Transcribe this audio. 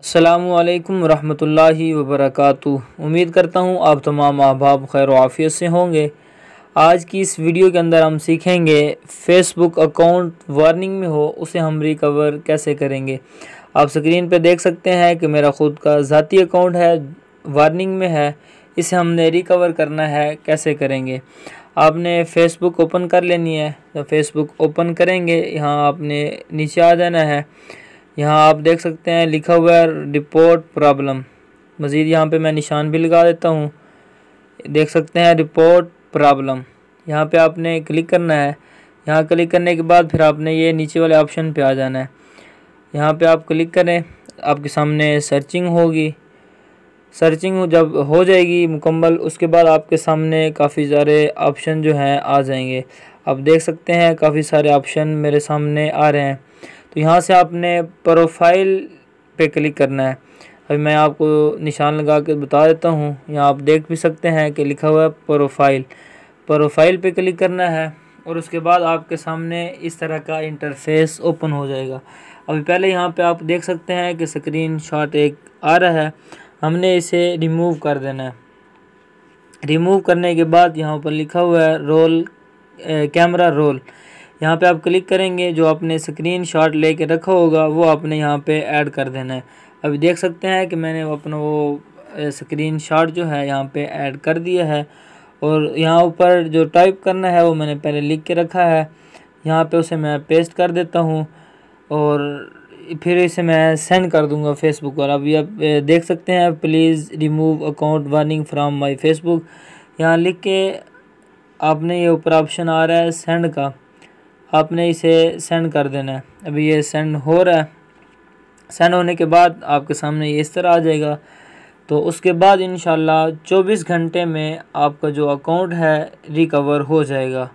अस्सलामुअलैकुम रहमतुल्लाहि वबरकातुहू। उम्मीद करता हूँ आप तमाम अहबाब खैर व आफियत से होंगे। आज की इस वीडियो के अंदर हम सीखेंगे फेसबुक अकाउंट वार्निंग में हो उसे हम रिकवर कैसे करेंगे। आप स्क्रीन पे देख सकते हैं कि मेरा ख़ुद का ज़ाती अकाउंट है, वार्निंग में है। इसे हमने रिकवर करना है, कैसे करेंगे। आपने फ़ेसबुक ओपन कर लेनी है। जब फेसबुक ओपन करेंगे यहाँ आपने नीचे आ जाना है। यहाँ आप देख सकते हैं लिखा हुआ है रिपोर्ट प्रॉब्लम। मज़ीद यहाँ पे मैं निशान भी लगा देता हूँ, देख सकते हैं रिपोर्ट प्रॉब्लम। यहाँ पे आपने क्लिक करना है। यहाँ क्लिक करने के बाद फिर आपने ये नीचे वाले ऑप्शन पे आ जाना है। यहाँ पे आप क्लिक करें, आपके सामने सर्चिंग होगी। सर्चिंग जब हो जाएगी मुकम्मल, उसके बाद आपके सामने काफ़ी सारे ऑप्शन जो हैं आ जाएंगे। आप देख सकते हैं काफ़ी सारे ऑप्शन मेरे सामने आ रहे हैं। तो यहाँ से आपने प्रोफाइल पे क्लिक करना है। अभी मैं आपको निशान लगा के बता देता हूँ। यहाँ आप देख भी सकते हैं कि लिखा हुआ है प्रोफाइल। प्रोफाइल पे क्लिक करना है और उसके बाद आपके सामने इस तरह का इंटरफेस ओपन हो जाएगा। अभी पहले यहाँ पे आप देख सकते हैं कि स्क्रीन शॉट एक आ रहा है, हमने इसे रिमूव कर देना है। रिमूव करने के बाद यहाँ पर लिखा हुआ है रोल कैमरा रोल। यहाँ पे आप क्लिक करेंगे, जो आपने स्क्रीन शॉट लेके रखा होगा वो आपने यहाँ पे ऐड कर देना है। अभी देख सकते हैं कि मैंने अपना वो स्क्रीन शॉट जो है यहाँ पे ऐड कर दिया है। और यहाँ ऊपर जो टाइप करना है वो मैंने पहले लिख के रखा है। यहाँ पे उसे मैं पेस्ट कर देता हूँ और फिर इसे मैं सेंड कर दूँगा फेसबुक पर। अभी आप देख सकते हैं please remove account warning from my Facebook. यहाँ लिख के आपने ये ऊपर ऑप्शन आ रहा है सेंड का, आपने इसे सेंड कर देना है। अभी ये सेंड हो रहा है। सेंड होने के बाद आपके सामने ये इस तरह आ जाएगा। तो उसके बाद इंशाल्लाह 24 घंटे में आपका जो अकाउंट है रिकवर हो जाएगा।